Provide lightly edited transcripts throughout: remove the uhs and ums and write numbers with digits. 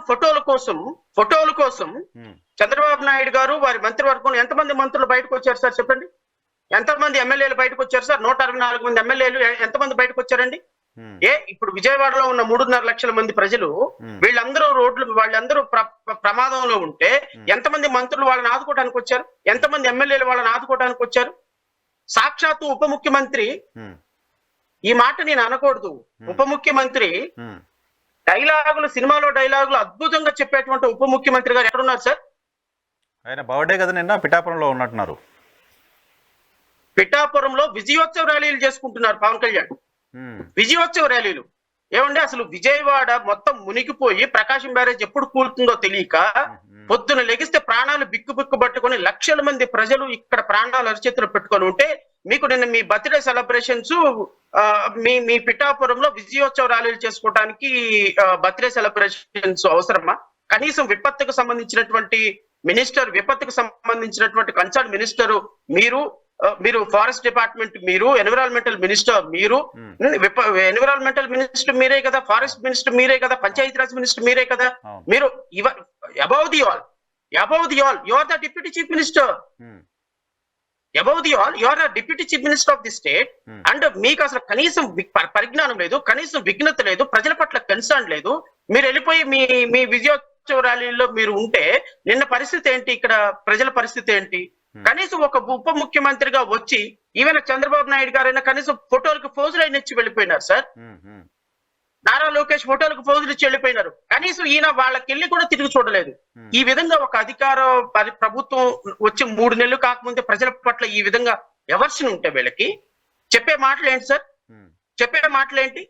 ఫోటోల కోసం చంద్రబాబు నాయుడు గారు వారి మంత్రివర్గంలో ఎంతమంది మంత్రులు బయటకు వచ్చారు సార్ చెప్పండి? ఎంతమంది ఎమ్మెల్యేలు బయటకు వచ్చారు సార్? 164 మంది ఎమ్మెల్యేలు ఎంతమంది బయటకు వచ్చారండి? ఇప్పుడు విజయవాడలో ఉన్న 3.5 లక్షల మంది ప్రజలు వీళ్ళందరూ వాళ్ళందరూ ప్రమాదంలో ఉంటే ఎంతమంది మంత్రులు వాళ్ళని ఆదుకోవడానికి వచ్చారు? ఎంతమంది ఎమ్మెల్యేలు వాళ్ళని ఆదుకోవడానికి వచ్చారు? సాక్షాత్తు ఉప ముఖ్యమంత్రి, ఈ మాట నేను అనకూడదు, ఉప ముఖ్యమంత్రి సినిమాలో డైలాగులు అద్భుతంగా చెప్పేటువంటి ఉప ముఖ్యమంత్రి గారు ఎక్కడున్నారు సార్? ఆయన బర్త్డే కదా నిన్న పిఠాపురంలో ఉన్నట్టున్నారు. పిఠాపురంలో విజయోత్సవ ర్యాలీలు చేసుకుంటున్నారు పవన్ కళ్యాణ్. విజయోత్సవ ర్యాలీలు ఏమండి? అసలు విజయవాడ మొత్తం మునిగిపోయి ప్రకాశం బ్యారేజ్ ఎప్పుడు కూలుతుందో తెలియక పొద్దున లెగిస్తే ప్రాణాలు బిక్కు పట్టుకొని లక్షల మంది ప్రజలు ఇక్కడ ప్రాణాలు అరిచేతులు పెట్టుకొని ఉంటే మీకు నిన్న మీ బర్త్డే సెలబ్రేషన్స్ మీ పిఠాపురంలో విజయోత్సవ ర్యాలీలు చేసుకోవడానికి బర్త్డే సెలబ్రేషన్స్ అవసరమా? కనీసం విపత్తుకు సంబంధించినటువంటి కన్సర్న్ మినిస్టర్ మీరు ఫారెస్ట్ డిపార్ట్మెంట్ మీరు, ఎన్విరాన్మెంటల్ మినిస్టర్ మీరు, ఎన్విరాన్మెంటల్ మినిస్టర్ మీరే కదా, ఫారెస్ట్ మినిస్టర్ మీరే కదా, పంచాయతీరాజ్ మినిస్టర్ మీరే కదా. మీరు above the all you are the deputy chief minister. Above the all you are the deputy chief minister of the state. And మీకు అసలు కనీసం పరిజ్ఞానం లేదు, కనీసం విఘ్నత లేదు, ప్రజల పట్ల కన్సర్న్ లేదు. మీరు వెళ్ళిపోయి మీ విజయోత్సవ ర్యాలీలో మీరు ఉంటే నిన్న పరిస్థితి ఏంటి? ఇక్కడ ప్రజల పరిస్థితి ఏంటి? కనీసం ఒక ఉప ముఖ్యమంత్రిగా వచ్చి ఈవెన్ చంద్రబాబు నాయుడు గారైనా కనీసం ఫోటోలకు పోజులు అయిన ఇచ్చి వెళ్ళిపోయినారు సార్. నారా లోకేష్ ఫోటోలకు పోజులు ఇచ్చి వెళ్ళిపోయినారు. కనీసం ఈయన వాళ్ళకెళ్ళి కూడా తిరిగి చూడలేదు. ఈ విధంగా ఒక అధికార ప్రభుత్వం వచ్చి 3 నెలలు కాకముందే ప్రజల పట్ల ఈ విధంగా ఎవర్షన్ ఉంటే వీళ్ళకి చెప్పే మాటలు ఏంటి సార్? చెప్పే మాటలేంటి?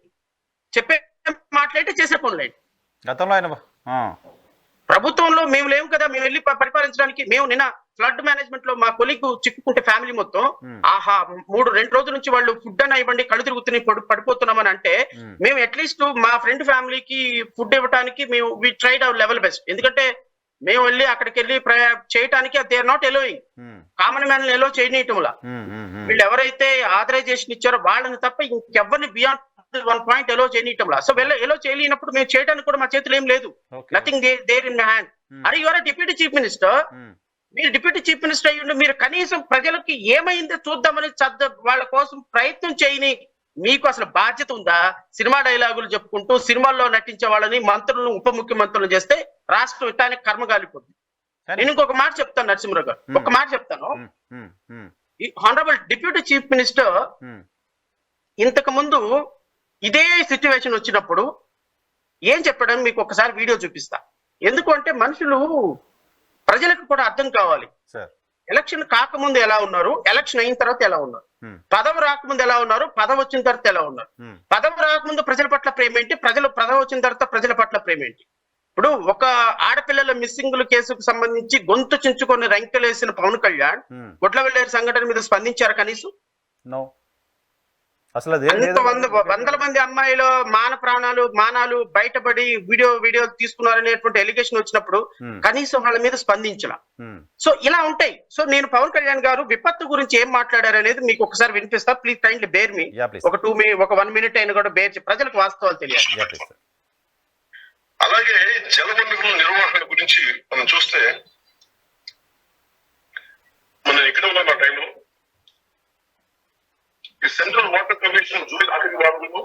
చేసే పనులేంటి? ప్రభుత్వంలో మేము లేము కదా, మేము వెళ్ళి పరిపాలించడానికి. మేము నిన్న ఫ్లడ్ మేనేజ్మెంట్ లో మా కొలీగ్ చిక్కుకుంటే ఫ్యామిలీ మొత్తం 2 రోజుల నుంచి వాళ్ళు ఫుడ్ అన్న ఇవ్వండి, కళ్ళు తిరుగుతున్నాయి, పడిపోతున్నామని అంటే మేము అట్లీస్ట్ మా ఫ్రెండ్ ఫ్యామిలీకి ఫుడ్ ఇవ్వడానికి మేము we tried our level best. ఎందుకంటే మేము వెళ్ళి అక్కడికి వెళ్ళి చేయడానికి they are not allowing, common man allow చేయనీయటంలా. వీళ్ళు ఎవరైతే ఆథరైజేషన్ ఇచ్చారో వాళ్ళని తప్ప ఇంకెవరిని బియాండ్ 1 పాయింట్ ఎలో చేయనీయటంలా. సో ఎలో చేయలేనప్పుడు మేము చేయడానికి కూడా మా చేతులు ఏం లేదు. Nothing there in my hand. అరే you are deputy chief minister. మీరు డిప్యూటీ చీఫ్ మినిస్టర్ అయ్యుండి మీరు కనీసం ప్రజలకి ఏమైందో చూద్దామని వాళ్ళ కోసం ప్రయత్నం చేయని మీకు అసలు బాధ్యత ఉందా? సినిమా డైలాగులు చెప్పుకుంటూ సినిమాల్లో నటించే వాళ్ళని మంత్రులను ఉప ముఖ్యమంత్రులు చేస్తే రాష్ట్రం ఇట్టానికి కర్మగాలిపోతుంది. నేను ఇంకొక మాట చెప్తాను నరసింహరావు గారు, ఒక మాట చెప్తాను. హానరబుల్ డిప్యూటీ చీఫ్ మినిస్టర్ ఇంతకు ముందు ఇదే సిచ్యువేషన్ వచ్చినప్పుడు ఏం చెప్పాడని మీకు ఒకసారి వీడియో చూపిస్తా. ఎందుకంటే మనుషులు ప్రజలకు కూడా అర్థం కావాలి. ఎలక్షన్ కాకముందు ఎలా ఉన్నారు, ఎలక్షన్ అయిన తర్వాత ఎలా ఉన్నారు, పదవి రాకముందు ఎలా ఉన్నారు, పదవి వచ్చిన తర్వాత ఎలా ఉన్నారు, పదవి రాకముందు ప్రజల పట్ల ప్రేమ ఏంటి, పదవి వచ్చిన తర్వాత ప్రజల పట్ల ప్రేమ ఏంటి. ఇప్పుడు ఒక ఆడపిల్లల మిస్సింగ్ కేసుకు సంబంధించి గొంతు చించుకొని రంకెలేసిన పవన్ కళ్యాణ్ గుడ్లవెల్లేరు సంఘటన మీద స్పందించారు కనీసం? అసలు వందల మంది అమ్మాయిలు మానాలు బయటపడి వీడియో తీసుకున్నారనేటువంటి ఎలిగేషన్ వచ్చినప్పుడు కనీసం వాళ్ళ మీద స్పందించాల. సో ఇలా ఉంటాయి. సో నేను పవన్ కళ్యాణ్ గారు విపత్తు గురించి ఏం మాట్లాడారు అనేది మీకు ఒకసారి వినిపిస్తా. ప్లీజ్ కైండ్లీ బేర్ మీ. ఒక 1 మినిట్ అయినా కూడా బేర్, ప్రజలకు వాస్తవాలు తెలియాలి. అలాగే జలవనరుల నిర్వహణ గురించి మనం చూస్తే మనం ఎక్కడ ఉన్నాం ఆ టైంలో ఈ సెంట్రల్ వాటర్ కమిషన్ జూలై 6 వారంలో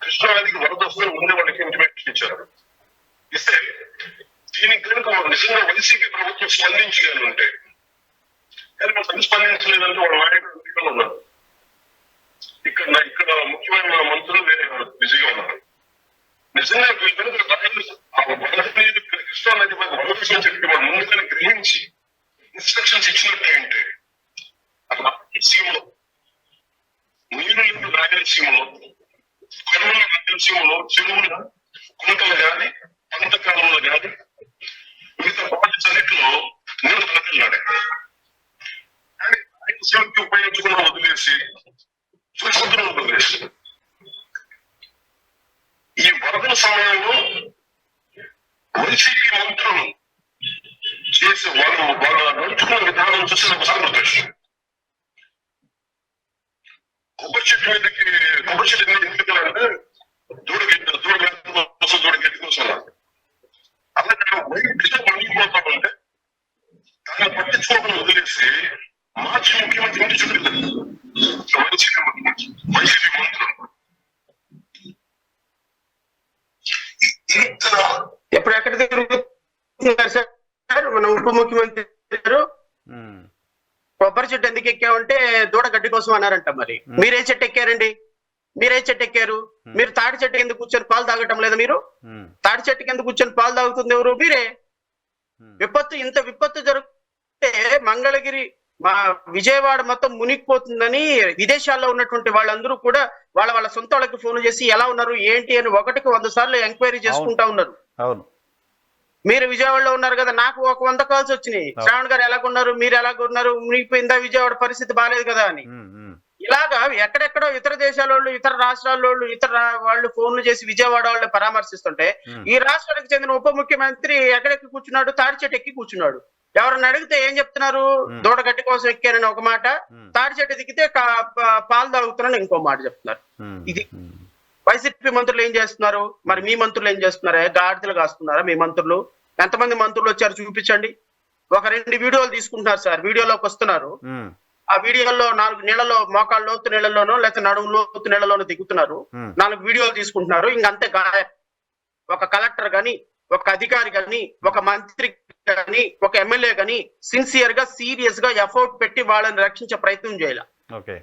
కృష్ణానదికి వరద వస్తుందని ముందే వాళ్ళకి ఇంటిమేషన్ ఇచ్చారు. ఇస్తే దీనికి కనుక నిజంగా వైసీపీ ప్రభుత్వం స్పందించాలని ఉంటే, కానీ మనం స్పందించలేదంటే వాళ్ళ నాయకులు ఉన్నారు. ఇక్కడ ముఖ్యమైన మంత్రులు వేరే బిజీగా ఉన్నారు. నిజంగా కృష్ణానది మీద వరద వస్తుందని చెప్పి వాళ్ళు ముందుగానే గ్రహించి ఇన్స్ట్రక్షన్స్ ఇచ్చినట్టే అంటే రాయలసీమలో నీరు లేని రాయలసీమలో, కర్నూలు రాయలసీమలో చెరువులు, కుంటలు కానీ, పంట కాలంలో కానీ మిగతా ప్రాజెక్ట్స్ నీరు బతకలాడే. కానీ రాయలసీమకి ఉపయోగించుకున్న వదిలేసి సముద్రం వదిలేసి ఈ వరదల సమయంలో వైసీపీ మంత్రులు చేసి వాళ్ళ నడుచుకున్న విధానం చూసి ఒకసారి గుర్తొచ్చు. కొబ్బరి చెట్టు మీద ఎందుకంటే దూడ గెట్టు కోసం సచివాలయం వదిలేసి మాజీ ముఖ్యమంత్రి ఇంటి చుట్టూ వైసీపీ మంత్రులు ఇంత ఎప్పుడు ఎక్కడ తిరుగుతున్నారు సార్ మన ఉప ముఖ్యమంత్రి గారు? కొబ్బరి చెట్టు ఎందుకు ఎక్కామంటే దూడ గడ్డి కోసం అన్నారంట. మరి మీరే చెట్టు ఎక్కారండి? మీరే చెట్టు ఎక్కారు? మీరు తాడి చెట్టు కింద కూర్చొని పాలు తాగటం లేదా? మీరు తాడి చెట్టు కింద కూర్చొని పాలు తాగుతుంది ఎవరు? మీరే. ఇంత విపత్తు జరిగితే మంగళగిరి మా విజయవాడ మొత్తం మునిగిపోతుందని విదేశాల్లో ఉన్నటువంటి వాళ్ళందరూ కూడా వాళ్ళ సొంత వాళ్ళకి ఫోన్ చేసి ఎలా ఉన్నారు ఏంటి అని 1కి 100 సార్లు ఎంక్వైరీ చేసుకుంటా ఉన్నారు. అవును, మీరు విజయవాడలో ఉన్నారు కదా, నాకు ఒక 100 కాల్స్ వచ్చినాయి. శ్రావణ్ గారు ఎలాగున్నారు, మీరు ఎలాగున్నారు, మునిగిపోయిందా, విజయవాడ పరిస్థితి బాగాలేదు కదా అని. ఇలాగా ఎక్కడెక్కడో ఇతర దేశాల వాళ్ళు, ఇతర రాష్ట్రాల వాళ్ళు, వాళ్ళు ఫోన్లు చేసి విజయవాడ వాళ్ళని పరామర్శిస్తుంటే ఈ రాష్ట్రానికి చెందిన ఉప ముఖ్యమంత్రి ఎక్కడెక్కి కూర్చున్నాడు? తాడి చెట్టు ఎక్కి కూర్చున్నాడు. ఎవరన్నా అడిగితే ఏం చెప్తున్నారు? దూడ గడ్డి కోసం ఎక్కారని ఒక మాట, తాడి చెట్టు దిగితే పాలు తాగుతున్నాను ఇంకో మాట చెప్తున్నారు. ఇది వైసీపీ మంత్రులు ఏం చేస్తున్నారు? మరి మీ మంత్రులు ఏం చేస్తున్నారా? గాడిదలు కాస్తున్నారా మీ మంత్రులు? ఎంతమంది మంత్రులు వచ్చారు చూపించండి. 1-2 వీడియోలు తీసుకుంటున్నారు సార్, వీడియోలోకి వస్తున్నారు. ఆ వీడియోల్లో 4 నీళ్లలో, మోకాళ్ళ లోతు నీళ్లలోనో లేకపోతే నడుము లోతు నీళ్లలోనో దిగుతున్నారు. 4 వీడియోలు తీసుకుంటున్నారు. ఇంకంతే గాయం. ఒక కలెక్టర్ గాని, ఒక అధికారి గాని, ఒక మంత్రి గాని, ఒక ఎమ్మెల్యే గాని సిన్సియర్ గా, సీరియస్ గా ఎఫర్ట్ పెట్టి వాళ్ళని రక్షించే ప్రయత్నం చేయాలి.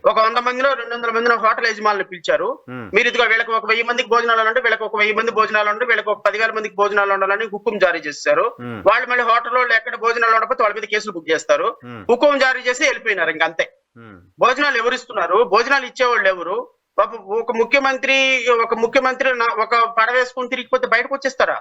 ఒక 100 మందిలో 200 మందిలో హోటల్ యజమానులు పిలిచారు. మీరు ఇదిగో వీళ్ళకి ఒక 1000 మందికి భోజనాలు ఉంటే, వీళ్ళకి ఒక 1000 మంది భోజనాలు ఉంటే, వీళ్ళకి ఒక 10,000 మందికి భోజనాలు ఉండాలని హుకుం జారీ చేశారు. వాళ్ళు మళ్ళీ హోటల్లో ఎక్కడ భోజనాలు ఉండకపోతే వాళ్ళ మీద కేసులు బుక్ చేస్తారు. హుకుం జారీ చేసి వెళ్ళిపోయినారు. ఇంకంతే. భోజనాలు ఎవరు ఇస్తున్నారు? భోజనాలు ఇచ్చేవాళ్ళు ఎవరు? ఒక ముఖ్యమంత్రి ఒక పడవేసుకుని తిరిగిపోతే బయటకు వచ్చేస్తారా?